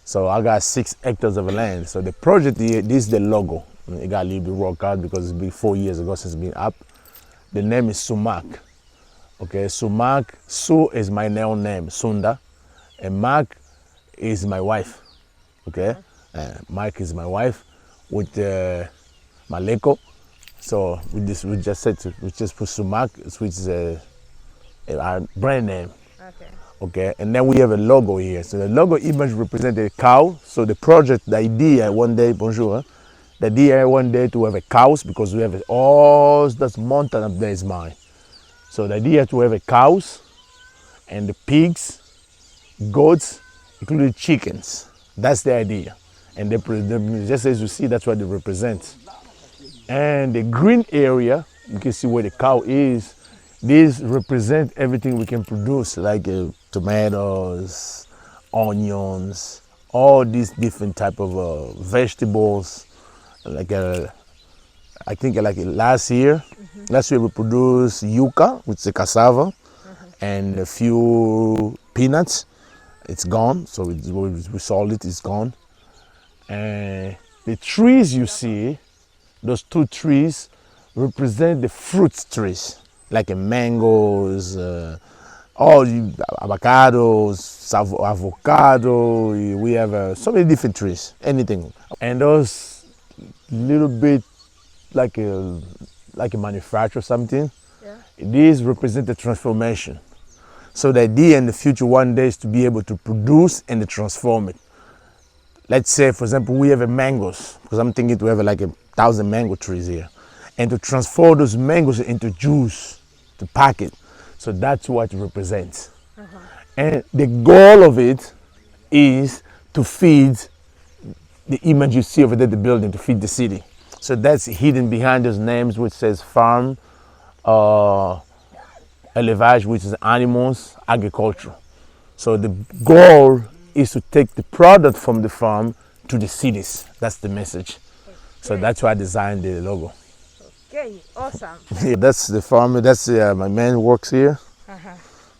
So I got 6 hectares of land. So the project here, this is the logo. It got a little bit worked out because it's been 4 years ago since it's been up. The name is Sumac. Okay, Sumac. Su is my name, Sunda, and Mac is my wife. Okay, Mike is my wife with Maleko. So we just put Sumac, which is our brand name. Okay. Okay, and then we have a logo here. So the logo image represents a cow. So the project, the idea one day, bonjour, the idea one day to have a cows because we have all this mountain up there is mine. So the idea to have a cows and the pigs, goats, including chickens. That's the idea. And they, just as you see, that's what they represent. And the green area, you can see where the cow is. These represent everything we can produce, like tomatoes, onions, all these different type of vegetables. Like I think like last year we produced yuca, which is a cassava, and a few peanuts. It's gone, so we sold it. It's gone. And the trees you see, those 2 trees represent the fruit trees, like mangoes, all avocados, avocado. We have so many different trees, anything. And those little bit like a manufacturer or something. Yeah. These represent the transformation. So the idea in the future one day is to be able to produce and to transform it. Let's say, for example, we have mangoes, because I'm thinking to have like 1,000 mango trees here, and to transform those mangoes into juice, to pack it. So that's what it represents. And the goal of it is to feed the image you see over there, the building, to feed the city. So that's hidden behind those names, which says farm, élevage, which is animals, agriculture. So the goal is to take the product from the farm to the cities. That's the message. Okay. So that's why I designed the logo. Okay, awesome. Yeah, that's the farmer. That's my man works here.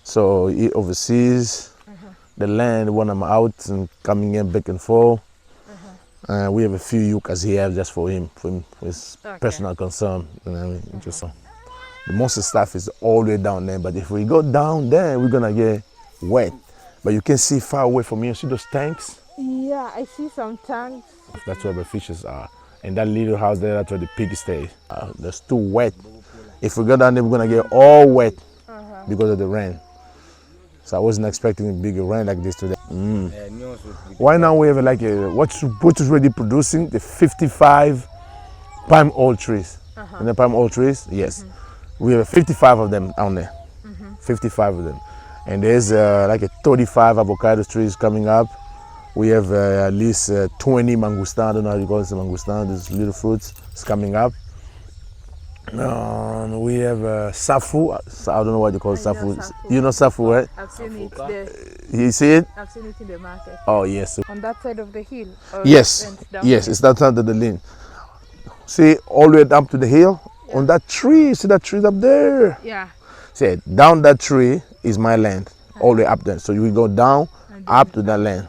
So he oversees the land when I'm out and coming in back and forth. We have a few yuccas here just for him, for his personal concern. You know what I mean? Just so. The most of the stuff is all the way down there, but if we go down there, we're gonna get wet. But you can see far away from here, see those tanks? Yeah, I see some tanks. That's where the fishes are. And that little house there, that's where the pig stays. That's too wet. If we go down there, we're gonna get all wet because of the rain. So I wasn't expecting a bigger rain like this today. Right now we have like what is already producing, the 55 palm oil trees. And the palm oil trees, yes. We have 55 of them down there, 55 of them. And there's like 35 avocado trees coming up. We have at least 20 mangostan, I don't know how you call it, mangostan, these little fruits, it's coming up. We have safu, I don't know what you call safu. You know safu, right? I've seen it there. You see it? I've seen it in the market. Oh, yes. On that side of the hill? Or Yes, yes, it's that side of the lane. See, all the way up to the hill, on that tree, see that tree up there? Yeah. See, down that tree is my land, all the way up there. So you will go down, up to that land.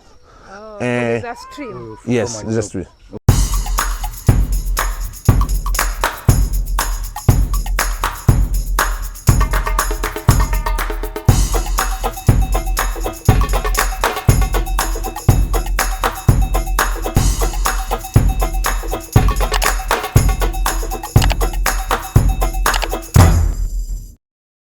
Oh, and there's a stream? Yes, there's a stream.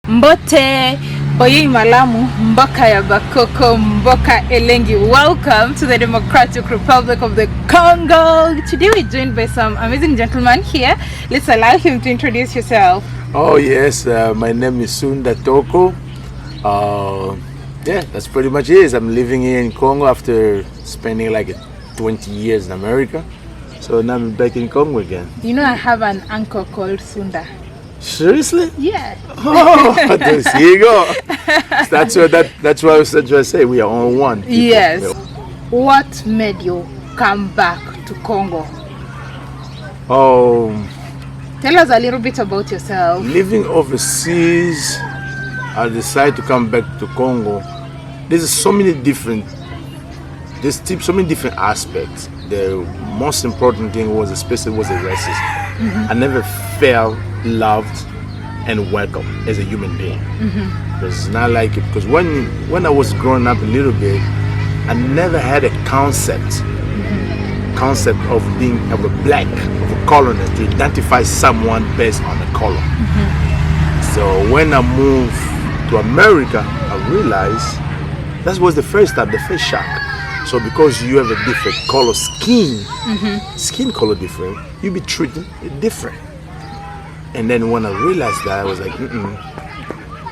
Mbote, Oye Malamu, Mboka ya Bakoko, Mboka Elengi. Welcome to the Democratic Republic of the Congo. Today we're joined by some amazing gentlemen here. Let's allow him to introduce yourself. Oh yes, my name is Sunda Toko. Yeah, that's pretty much it. I'm living here in Congo after spending like 20 years in America. So now I'm back in Congo again. You know I have an uncle called Sunda. Seriously? Yeah. Oh, here you go. That's why I was trying to say we are on one. People. Yes. What made you come back to Congo? Tell us a little bit about yourself. Living overseas, I decided to come back to Congo. There's so many different there's so many different aspects. The most important thing was, especially, was the racism. I never felt loved and welcome as a human being. It's not like it, because when I was growing up a little bit, I never had a concept of being of a black, of a colonist, to identify someone based on the color. So when I moved to America, I realized that was the first shock. So because you have a different color skin color different, you be treated different. And then when I realized that, I was like,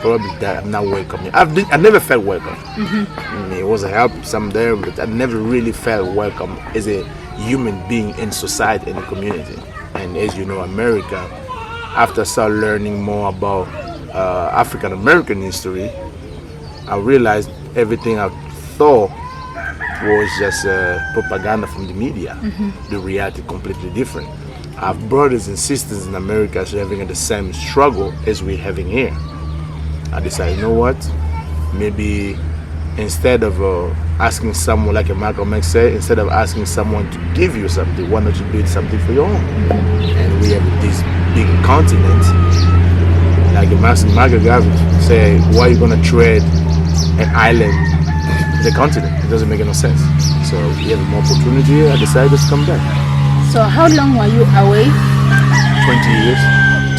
probably that I'm not welcome. I never felt welcome. It was a help some there, but I never really felt welcome as a human being in society, in the community. And as you know, America, after I started learning more about African American history, I realized everything I thought was just propaganda from the media. The reality completely different. I have brothers and sisters in America who are having the same struggle as we're having here. I decided, you know what? Maybe instead of asking someone, like Malcolm X said, instead of asking someone to give you something, why not you build something for your own? And we have this big continent. Like Malcolm X said, why are you going to trade an island to the continent? It doesn't make any sense. So we have more opportunity. I decided to come back. So how long were you away? 20 years.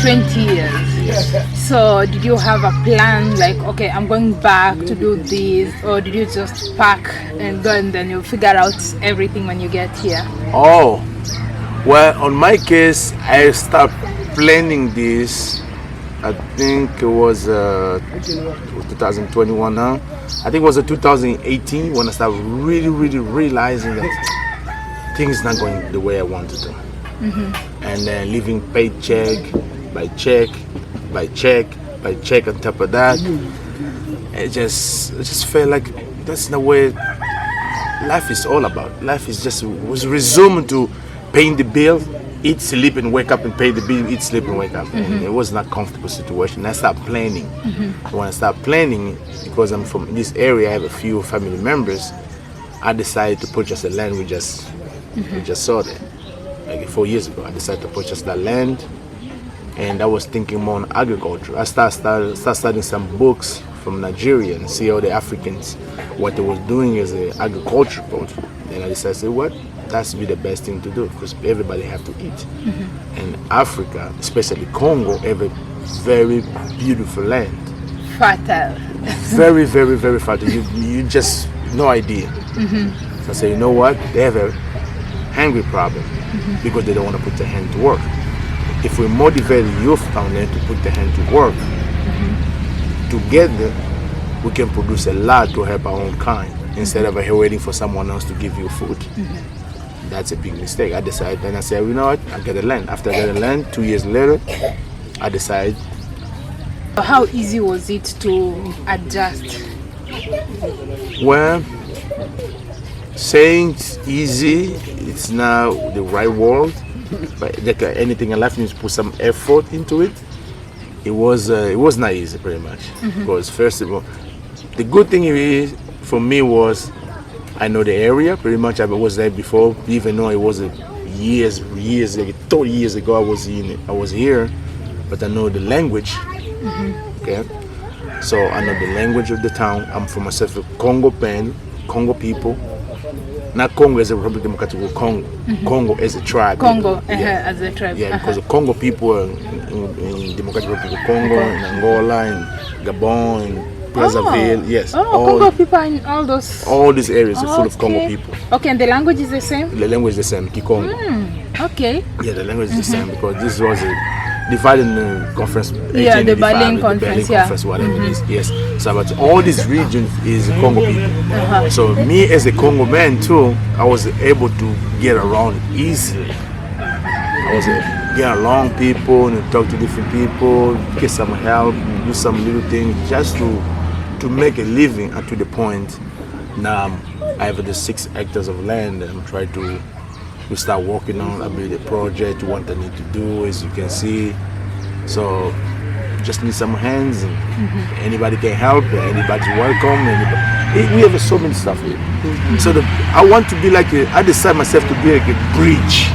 20 years. Yes. So did you have a plan, like, okay, I'm going back to do this, or did you just pack and go and then you figure out everything when you get here? Oh, well, on my case, I started planning this, I think it was 2021 now. I think it was 2018 when I started really realizing that things not going the way I wanted to. And then living paycheck by check by check by check on top of that. It just felt like that's the way life is all about. Life is just was resumed to paying the bill, eat, sleep, and wake up and pay the bill, eat, sleep, and wake up. And it was not a comfortable situation. I started planning. When I started planning, because I'm from this area, I have a few family members, I decided to purchase the land we just saw there. Like 4 years ago, I decided to purchase that land, and I was thinking more on agriculture. I started studying some books from Nigeria and see how the Africans, what they was doing as an agriculture project. And I decided, what? That's be the best thing to do, because everybody have to eat. And Africa, especially Congo, have a very beautiful land. Fertile. Very fertile. You just no idea. So I say, you know what? They have a hungry problem because they don't want to put their hand to work. If we motivate youth down there to put their hand to work, together we can produce a lot to help our own kind instead of waiting for someone else to give you food. That's a big mistake. I decided, then I said, you know what? I get the land. After I get the land, 2 years later, I decided. How easy was it to adjust? Well, saying it's easy, it's not the right word, but like anything in life, you need to put some effort into it. It was not easy, pretty much. Because first of all, the good thing is for me was I know the area pretty much. I was there before, even though it was years, like 30 years ago. I was here, but I know the language. Okay, so I know the language of the town. I'm from myself, Congo people. Not Congo as a Republic Democratic of Congo. Congo as a tribe. Congo as a tribe. Yeah, because the Congo people are in Democratic Republic of Congo, in Angola, in Gabon, in Brazzaville. Yes. Congo people are in all those. All these areas are full of Congo people. Okay, and the language is the same? The language is the same, Kikongo. Okay. Yeah, the language is the same because this was a divided conference. Yeah, the Berlin conference. Whatever it is. Yes. So, but all these regions is Congo people. So me as a Congo man too, I was able to get around easily. I was able to get around people and talk to different people, get some help, do some little things just to make a living. And to the point now, I have the 6 hectares of land, and I'm trying to start working on. I build a project, what I need to do, as you can see. So just need some hands, and anybody can help, anybody's welcome. We have so many stuff here. So I want to be like I decide myself to be like a bridge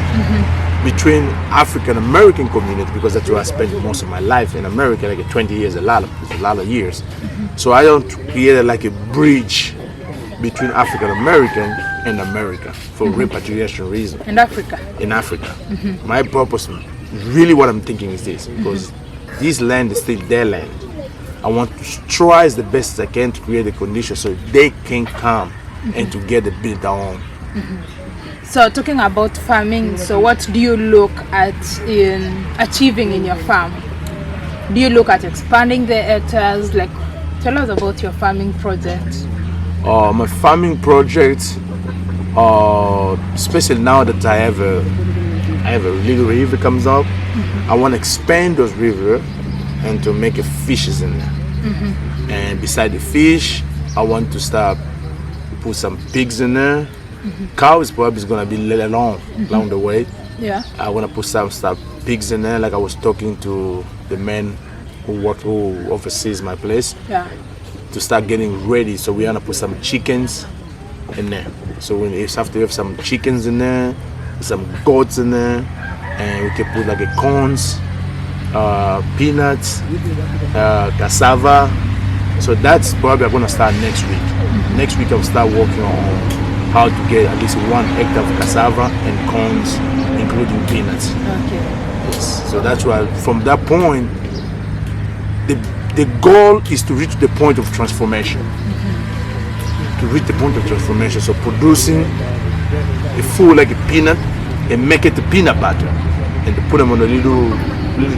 between African American community, because that's where I spent most of my life in America, like 20 years, a lot of years. So I don't create like a bridge between African American and America for repatriation reason. In Africa. In Africa. My purpose, really what I'm thinking is this, because this land is still their land. I want to try as the best as I can to create the conditions so they can come and together build their own. So talking about farming, so what do you look at in achieving in your farm? Do you look at expanding the hectares? Like, tell us about your farming project. My farming project, especially now that I have a little river comes up, I want to expand those river and to make fishes in there. And beside the fish, I want to start put some pigs in there. Cows probably is gonna be along the way. Yeah. I want to put some pigs in there. Like I was talking to the man who oversees my place. Yeah. To start getting ready, so we want to put some chickens in there. So we have to have some chickens in there, some goats in there, and we can put like a corns, peanuts, cassava. So that's probably I'm gonna start next week. Next week I'll start working on how to get at least 1 hectare of cassava and corns, including peanuts. Okay. Yes. So that's why from that point, the goal is to reach the point of transformation. To reach the point of transformation, so producing a food like a peanut and make it a peanut butter, and to put them on the little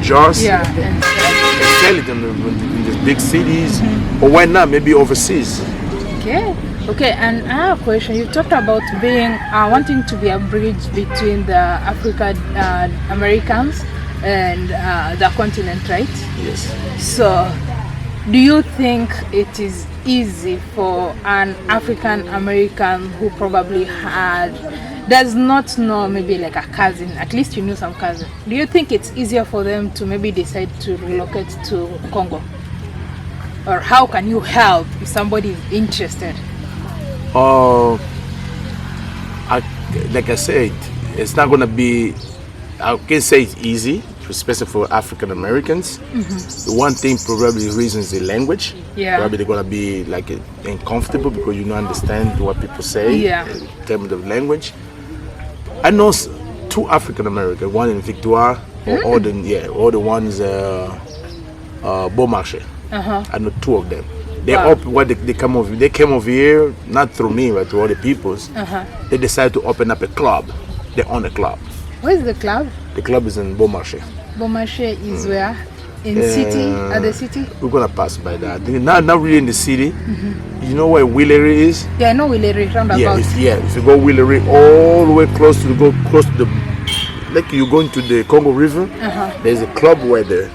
jars. Yeah. And sell it in the big cities, or why not maybe overseas. Okay, and I have a question. You talked about being wanting to be a bridge between the African Americans and the continent, right? Yes. So, do you think it is easy for an African American who probably does not know maybe like a cousin, at least you know some cousin, do you think it's easier for them to maybe decide to relocate to Congo? Or how can you help if somebody is interested? Like I said, it's not gonna be, I can't say it's easy, especially for African Americans. The one thing probably the reason is the language. Yeah. Probably they're gonna be like uncomfortable because you don't understand what people say in terms of language. I know 2 African Americans, one in Victoire, or the ones Beaumarchais. I know 2 of them. They they came over here not through me but through other people's. They decided to open up a club. They own a club. Where's the club? The club is in Beaumarchais. Beaumarchais is where? In city? At the city? We're gonna pass by that. Not really in the city. You know where Willery is? Yeah, I know Willery, roundabout. If you go Willery all the way close to the, like you going to the Congo River, there's a club where they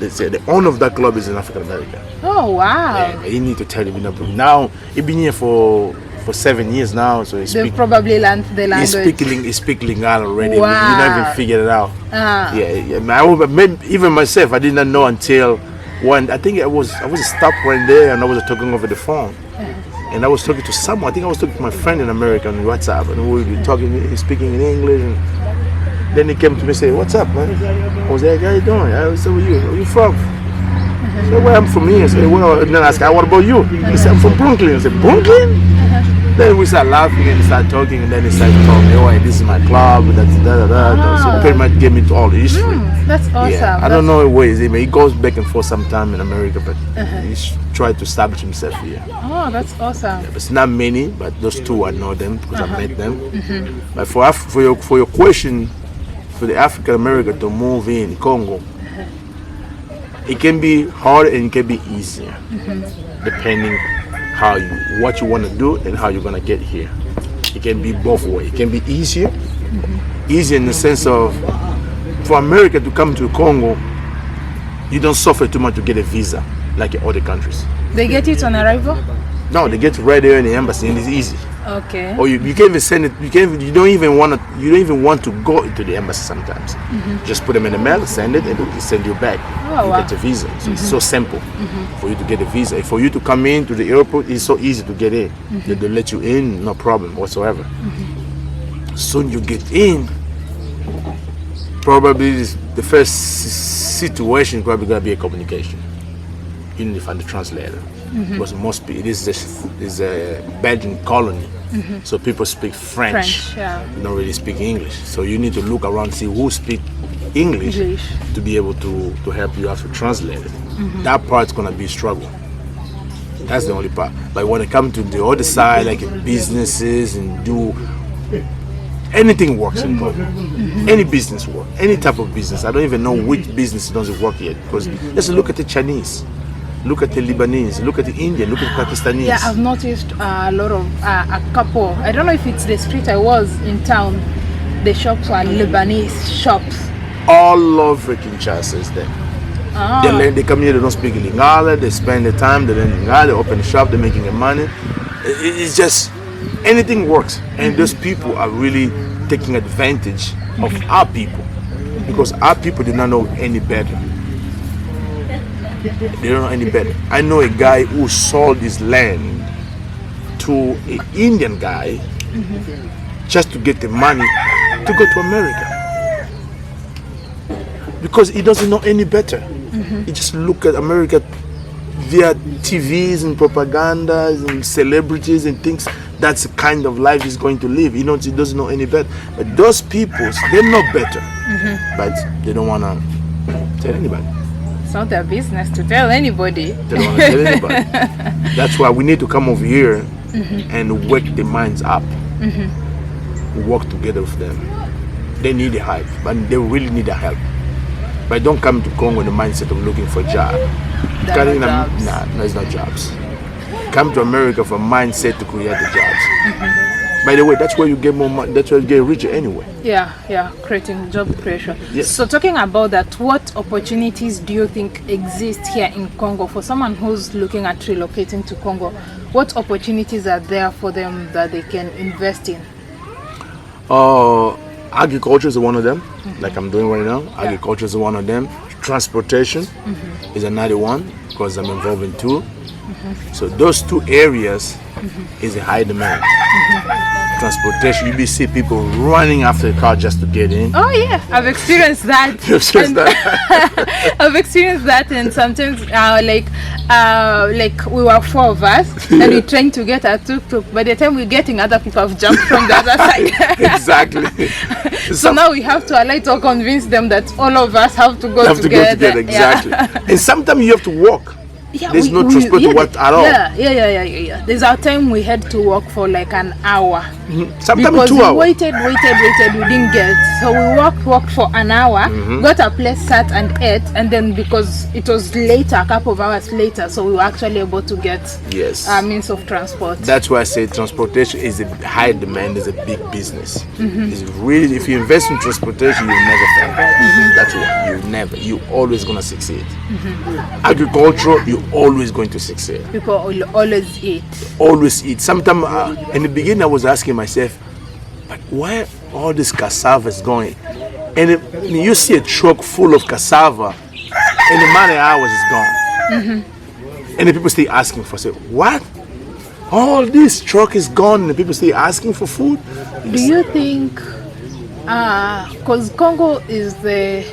say the owner of that club is in African America. Oh wow! Yeah, you need to tell him now. He's been here for 7 years now, so they probably learned the language. He's speaking Lingala already. Wow. You not even figured it out. Even myself, I did not know until one. I think I was stopped one day and I was talking over the phone, and I was talking to someone. I think I was talking to my friend in America on WhatsApp, and we were talking, speaking in English. And then he came to me and said, "What's up, man?" I was like, "How you doing?" I said, "Where you from?" I said, "Well, I'm from here." I said, "Well," and then I said, "What about you?" He said, "I'm from Brooklyn." I said, "Brooklyn?" Then we start laughing and start talking, and then he started telling me, "Oh, this is my club." That's So pretty much gave me all the history. That's awesome. Yeah, I don't know where he's in, but he goes back and forth sometime in America, but he's tried to establish himself here. Oh, that's awesome. Yeah, it's not many, but those 2 I know them because I met them. But for your question, for the African American to move in Congo, it can be hard and it can be easier, depending what you want to do and how you're gonna get here. It can be both ways. It can be easier, easier in the sense of for America to come to Congo, you don't suffer too much to get a visa like in other countries. They get it on arrival? No, they get it right there in the embassy and it's easy. Okay. Or you can't even send it. You don't even want to go into the embassy sometimes. Just put them in the mail, send it, and they send you back. Oh, you wow. get a visa. So it's so simple for you to get a visa. For you to come into the airport, it's so easy to get in. They let you in, no problem whatsoever. Soon you get in, probably the first situation probably gonna be a communication. You need to find a translator. Because most people, this is a Belgian colony, so people speak French. Yeah. They don't really speak English. So you need to look around, see who speak English to be able to help you have to translate it. That part's gonna be a struggle. That's the only part. But when it comes to the other side, like in businesses and do anything works in Congo. Any business work, any type of business. I don't even know which business doesn't work yet. Because just look at the Chinese. Look at the Lebanese, look at the Indian, look at the Pakistanis. Yeah, I've noticed a lot of a couple. I don't know if it's the street I was in town. The shops were Lebanese shops. All over Kinshasa is there. They come here, they don't speak Lingala, they spend the time, they learn Lingala, they open the shop, they're making the money. It's just, anything works. And those people are really taking advantage of our people. Because our people do not know any better. They don't know any better. I know a guy who sold his land to an Indian guy just to get the money to go to America. Because he doesn't know any better. He just look at America via TVs and propagandas and celebrities and things. That's the kind of life he's going to live. He doesn't know any better. But those people, they know better. But they don't want to tell anybody. It's not their business to tell anybody. They don't want to tell anybody. That's why we need to come over here and wake the minds up. Work together with them. They need the help, but they really need the help. But don't come to Congo with the mindset of looking for a job. No, it's not jobs. Come to America for a mindset to create the jobs. By the way, that's where you get more money. That's where you get richer anyway. Yeah, creating job creation. Yes. So talking about that, what opportunities do you think exist here in Congo for someone who's looking at relocating to Congo? What opportunities are there for them that they can invest in? Agriculture is one of them, like I'm doing right now. Agriculture is one of them. Transportation is another one, because I'm involved in two. So those two areas is a high demand. Transportation, you see people running after the car just to get in. Oh yeah, I've experienced that. I've experienced that, and sometimes like we were four of us and we're trying to get a tuk-tuk. By the time we're getting, other people have jumped from the other side. Exactly. So now we have to alight or convince them that all of us have to go together. Exactly. And sometimes you have to walk. Yeah, there's no transport to work at all. Yeah. There's our time we had to walk for like an hour. Sometimes because 2 hours. We waited, we didn't get. So we walked for an hour, got a place, sat and ate, and then because it was later, a couple of hours later, so we were actually able to get a means of transport. That's why I say transportation is a high demand, is a big business. It's really, if you invest in transportation, you'll never fail. That's why you're always gonna succeed. Agriculture, you're always going to succeed. People will always eat. Always eat. Sometimes in the beginning I was asking myself, but where all this cassava is going? And you see a truck full of cassava, in a matter of hours it's gone. And the people still asking for, say, what? All this truck is gone and the people still asking for food? Do you think, because Congo is the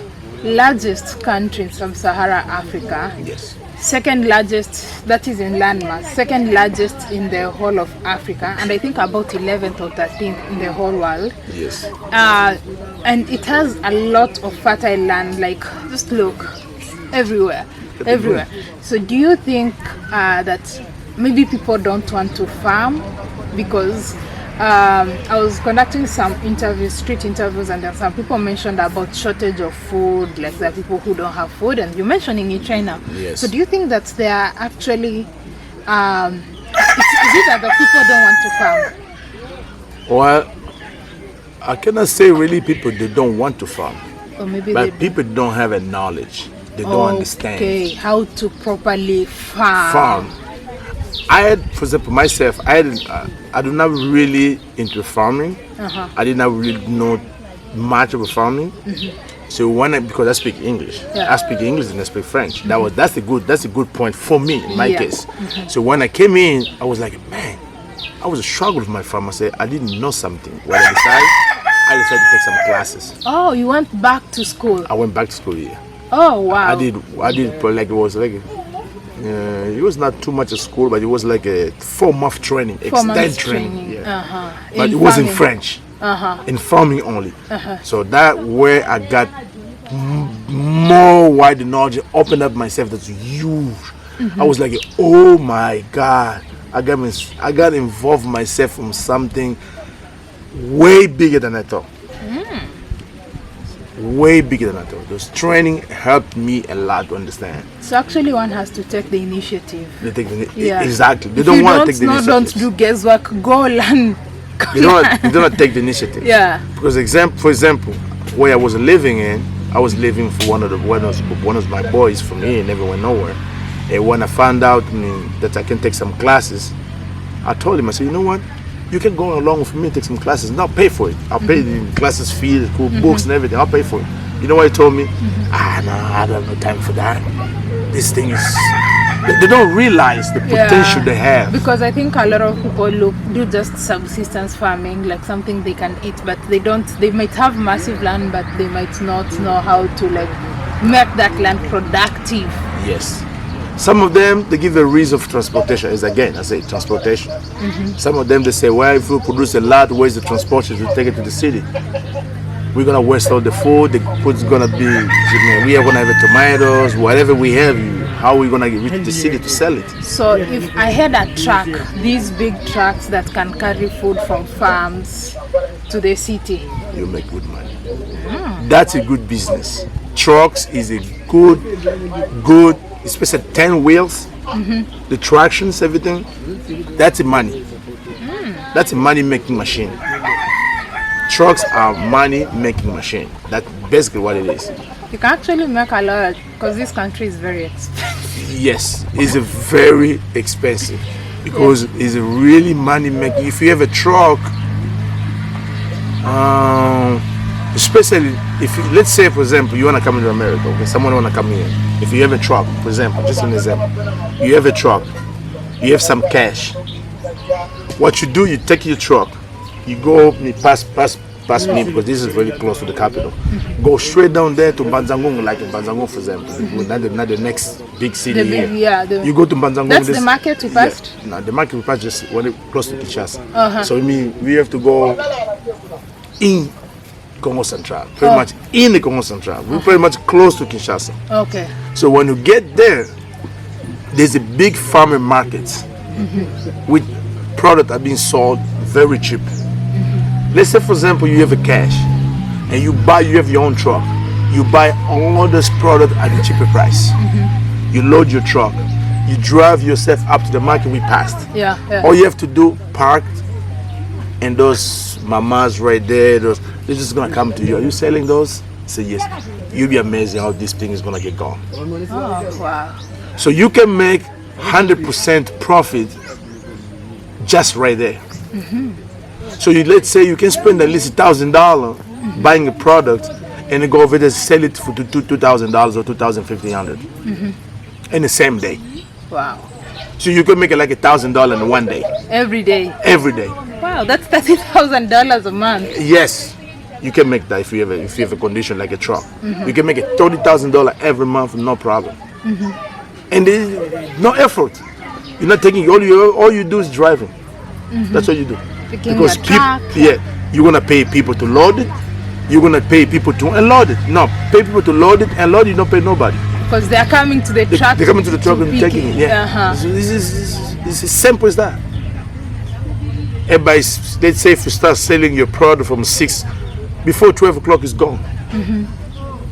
largest country in sub-Saharan Africa. Yes. Second largest, that is in landmass, second largest in the whole of Africa, and I think about 11th or 13th in the whole world. Yes. And it has a lot of fertile land, like just look, everywhere. So do you think that maybe people don't want to farm because I was conducting some interviews, street interviews, and then some people mentioned about shortage of food, like there are people who don't have food, and you're mentioning in China. Yes. So do you think that they are actually, is it that the people don't want to farm? Well, I cannot say really people they don't want to farm, Or maybe but people don't have a knowledge. They don't understand. Okay, how to properly farm. I had, for example, myself, I do not really into farming. I did not really know much about farming. So because I speak English, I speak English and I speak French. That's a good point for me in my case. So when I came in, I was like, man, I was a struggle with my farm. I said I didn't know something. When I decided to take some classes. Oh, you went back to school? I went back to school. Yeah. Oh wow. I did like it was not too much of school, but it was like a 4-month training, extended training. Yeah. But it was in French. In farming only. So that where I got more wide knowledge, opened up myself. That's huge. I was like, oh my God, I got involved myself from something way bigger than I thought. Way bigger than I thought. This training helped me a lot to understand. So actually one has to take the initiative. Exactly. They don't want to take the initiative. Don't do guesswork, go learn. You don't take the initiative. Yeah. Because for example, where I was living in, I was living for one of my boys from here, never went nowhere. And when I found out that I can take some classes, I told him, I said, you know what? You can go along with me, take some classes, and I'll pay for it. I'll pay the classes fee, the cool books and everything. I'll pay for it. You know what he told me? No, I don't have no time for that. This thing is... They don't realize the potential they have. Because I think a lot of people do just subsistence farming, like something they can eat, but they might have massive land, but they might not know how to like make that land productive. Yes. Some of them, they give a reason for transportation. Is again, I say transportation. Some of them, they say, well, if we produce a lot, where's the transportation to take it to the city? We're going to waste all the food. The food's going to be, we are going to have tomatoes, whatever we have, how are we going to reach the city to sell it? So if I had a truck, these big trucks that can carry food from farms to the city, you make good money. That's a good business. Trucks is a good, especially 10 wheels, the tractions, everything. That's a money. That's a money-making machine. Trucks are money-making machine. That's basically what it is. You can actually make a lot because this country is very expensive. Yes, it's a very expensive because it's a really money-making. If you have a truck, especially if let's say, for example, you want to come into America, okay, someone want to come here. If you have a truck, for example, just an example, you have a truck, you have some cash. What you do, you take your truck, you go past me because this is very close to the capital. Go straight down there to Mbanzangung, like in Mbanzangung, for example, not the next big city here. You go to Mbanzangung. That's the market we passed? Yeah, no, the market we passed just close to Kinshasa. So we have to go in Congo Central, pretty much in the Congo Central. We're pretty much close to Kinshasa. Okay. So when you get there, there's a big farmer market with products are being sold very cheap. Let's say, for example, you have a cash and you have your own truck. You buy all this product at a cheaper price. You load your truck. You drive yourself up to the market we passed. All you have to do, park, and those mamas right there, they're just gonna come to you. Are you selling those? Say yes. You'll be amazed how this thing is gonna get gone. Oh, wow. So you can make 100% profit just right there. So let's say you can spend at least $1,000 buying a product and then go over there and sell it for $2,000 or $2,500 in the same day. Wow. So you can make it like $1,000 in one day. Every day? Every day. Wow, that's $30,000 a month. Yes, you can make that if you have a condition like a truck. You can make it $30,000 every month, no problem. And there's no effort. You're not taking, all you do is driving. That's what you do. Because you're gonna pay people to load it. You're gonna pay people to unload it. No, pay people to load it and load it. You don't pay nobody. Because they are coming to the truck. They're coming to the truck and taking it. Yeah. So this is as simple as that. And by, let's say, if you start selling your product from 6 before 12 o'clock is gone.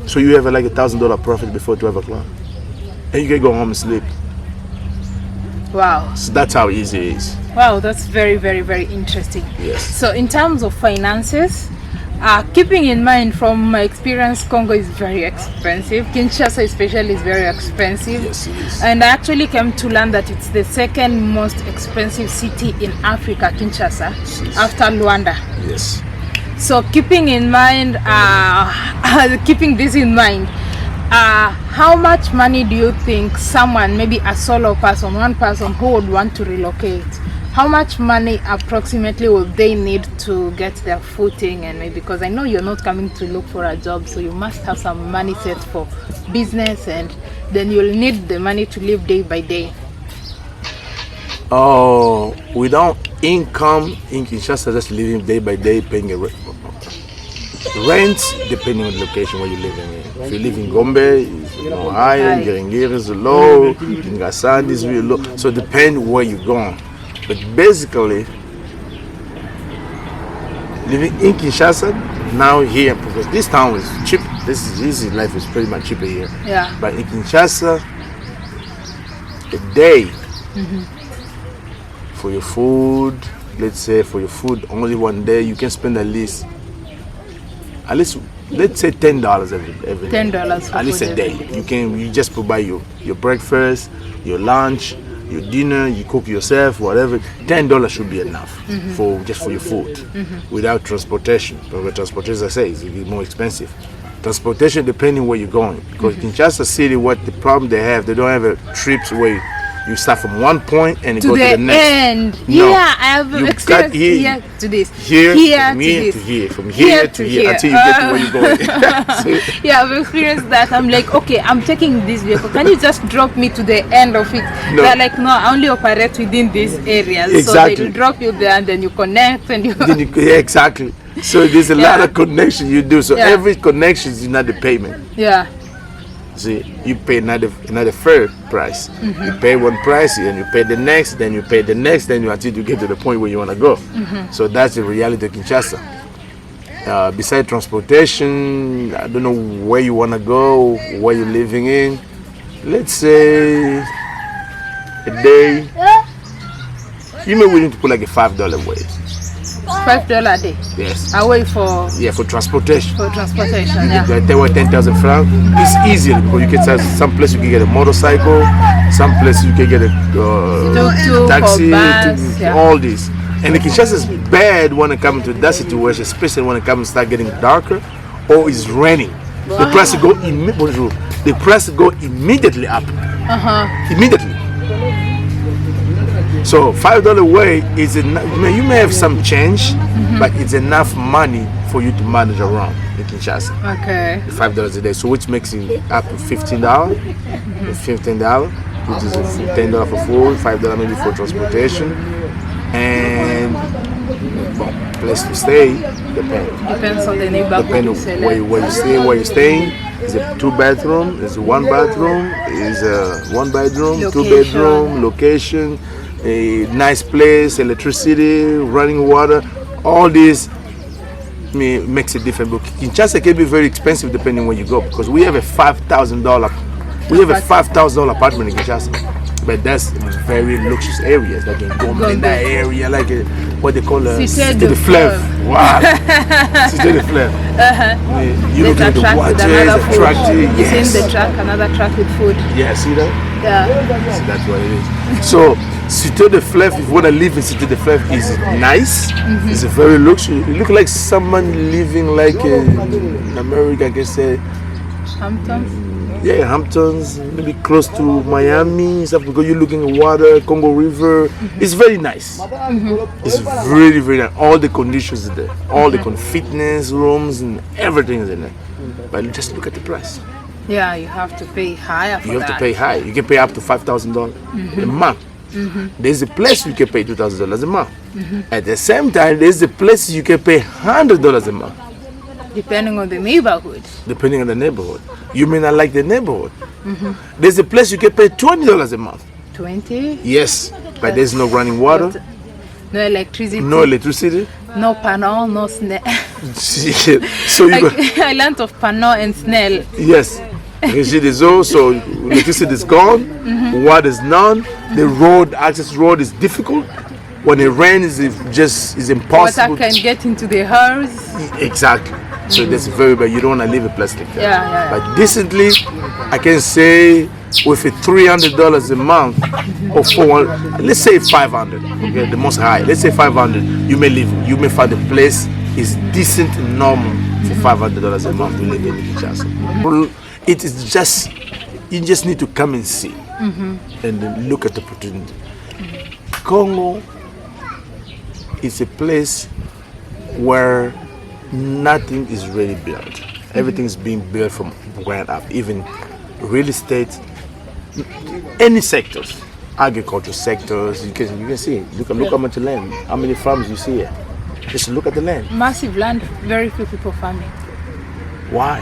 So you have like $1,000 profit before 12 o'clock, and you can go home and sleep. Wow. So that's how easy it is. Wow, that's very, very, very interesting. Yes. So in terms of finances, Keeping in mind from my experience, Congo is very expensive. Kinshasa especially is very expensive. Yes, it is. And I actually came to learn that it's the second most expensive city in Africa, Kinshasa, Yes. after Luanda. Yes. So keeping in mind, keeping this in mind, how much money do you think someone, maybe a solo person, one person who would want to relocate, how much money approximately will they need to get their footing? And maybe, because I know you're not coming to look for a job, so you must have some money set for business, and then you'll need the money to live day by day. Oh, without income in Kinshasa, just living day by day, paying a rent, depending on the location where you're living in. If you live in Gombe, it's high, Ngiringiri is low, Ngasandi is really low. So it depends where you're going. But basically, living in Kinshasa, now here, because this town is cheap, this easy life is pretty much cheaper here. Yeah. But in Kinshasa, a day, for your food, let's say for your food, only one day, you can spend at least let's say $10 every day. $10 for at least food a day. You just provide your breakfast, your lunch, your dinner, you cook yourself, whatever. $10 should be enough for your food, without transportation. But transportation, as I say, is a bit more expensive. Transportation depending where you're going, because Kinshasa City, what the problem they don't have a trips where you start from one point and To go the to the next. end. No. Yeah, I have You experienced got here, here to this. Here, Here from to here this. to here, from here to here, until you get to where you're going. See? Yeah, I've experienced that. I'm like, okay, I'm taking this vehicle. Can you just drop me to the end of it? No. They're like, no, I only operate within these areas. Exactly. So they will drop you there, and then you connect, and you. Yeah, exactly. So there's a lot Yeah. of connection you do. So Yeah. every connection is not the payment. Yeah. See, you pay another fair price. You pay one price, and you pay the next, then you pay the next, then until you get to the point where you want to go. So that's the reality of Kinshasa. Besides transportation, I don't know where you want to go, where you're living in. Let's say a day, you may willing to put like a $5 away. $5 a day. Yes. Away for transportation. transportation. Yeah. They were 10,000 francs. It's easier because you can some place you can get a motorcycle, some place you can get a Tuk-tuk, taxi, or bus, yeah. all this. And the Kinshasa is bad when it comes to that situation, especially when it comes to start getting darker or it's raining. The price go immediately up. Immediately. So $5 way is enough. You may have some change, but it's enough money for you to manage around in Kinshasa. Okay. $5 a day, so which makes it up to $15. $15, which is $10 for food, $5 maybe for transportation, and place to stay Depends on the neighborhood. depending you select. where you stay, where you're staying. Is a 2-bedroom, is a 1-bedroom, is a 1-bedroom, Location. 2-bedroom, location, a nice place, electricity, running water, all this makes it different. But Kinshasa can be very expensive depending where you go, because we have a $5,000 apartment in Kinshasa. But that's very luxurious areas, like in Gombe, in that area, like what they call Cité de de Fleuve. Wow. Cité de Fleuve. You look at the water, it's attractive. You see in the truck, another truck with food. Yeah, see that? Yeah. So that's what it is. So Cité de Fleuve, if you want to live in Cité de Fleuve, is nice. It's a very luxury. You look like someone living like in America, I can say. Hamptons. Yeah, Hamptons, maybe close to Miami, stuff, because you're looking at water, Congo River. It's very nice. It's really, very nice. All the conditions are there. All the fitness rooms and everything is in there. But just look at the price. Yeah, you have to pay higher for You have that. to pay high. You can pay up to $5,000 a month. There's a place you can pay $2,000 a month. At the same time, there's a place you can pay $100 a month. Depending on the neighborhood. Depending on the neighborhood. You may not like the neighborhood. There's a place you can pay $20 a month. 20. Yes, but there's no running water, No electricity. no electricity. No panel, no snail. So you go, I learned of panel and snail. yes, Rigid is all, so electricity is gone, water is none, the road, access road is difficult. when it rains, it's impossible. Water can get into the house. Exactly. So that's very bad. You don't want to leave a place like that. Yeah. But decently, I can say with a $300 a month or let's say 500. Okay, the most high. Let's say 500. You may live. You may find a place is decent and normal for $500 a month to live in Kinshasa. Well, it is just you just need to come and see and then look at the opportunity. Congo is a place where nothing is really built. Everything is being built from ground up. Even real estate, any sectors, agriculture sectors. You can see it. Look how much land, how many farms you see here. Just look at the land. Massive land, very few people farming. Why?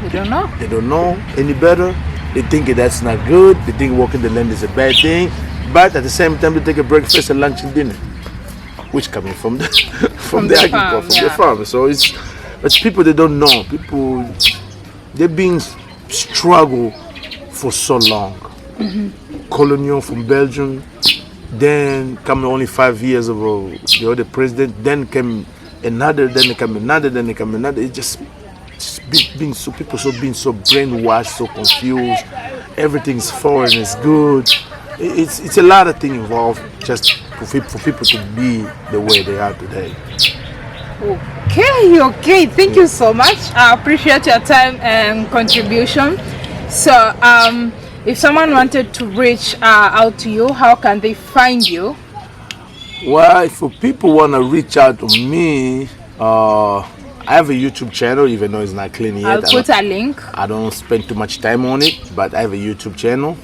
They don't know. They don't know any better. They think that's not good. They think working the land is a bad thing. But at the same time, they take a breakfast and lunch and dinner, which coming from the agriculture, from the farm. So it's people they don't know. People they've been struggle for so long. Colonial from Belgium, then come only 5 years ago the other president, then came another, then they come another, then they come another. It's just being so people being so brainwashed, so confused. Everything's foreign, is good. It's a lot of things involved just for people to be the way they are today. Okay. Thank you so much. I appreciate your time and contribution. So, if someone wanted to reach out to you, how can they find you? Well, if people want to reach out to me, I have a YouTube channel, even though it's not clean yet. I'll put a link. I don't spend too much time on it, but I have a YouTube channel.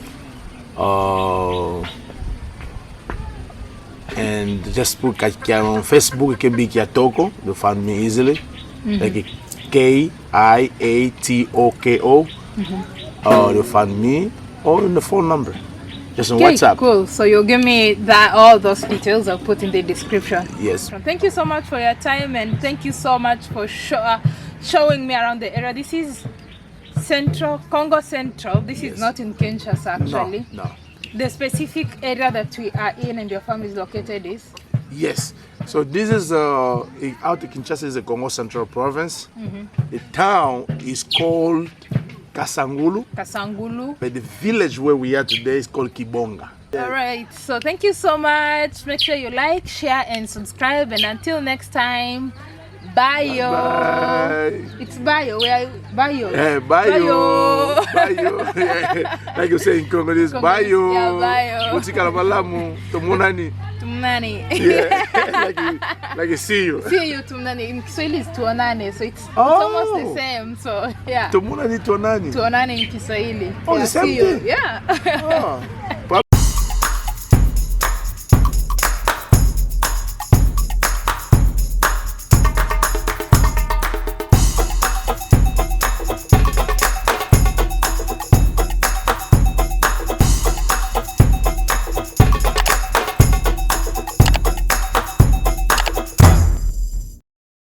And just put on Facebook, it can be Kiatoko. You'll find me easily. Like KIATOKO. You'll find me or in the phone number. Just on WhatsApp. Cool. So you'll give me all those details I'll put in the description. Yes. Thank you so much for your time, and thank you so much for showing me around the area. This is Central, Congo Central. This is not in Kinshasa actually. No. The specific area that we are in and your family is located is? Yes. So this is out of Kinshasa is the Congo Central Province. The town is called Kasangulu. But the village where we are today is called Kibonga. All right. So thank you so much. Make sure you like, share, and subscribe. And until next time, bye. Bye. It's bye. Bye. Yeah, bye. Like you say in Congolese, bye. Yeah, bye. Mutikala malamu, tumunani. Tumnani. Yeah, like you see you. See you, tumnani. In Kiswahili is tuonane, so it's almost the same. So yeah. Tumunani, tuonani. Tuonane in Kiswahili. Oh, the same thing? Yeah.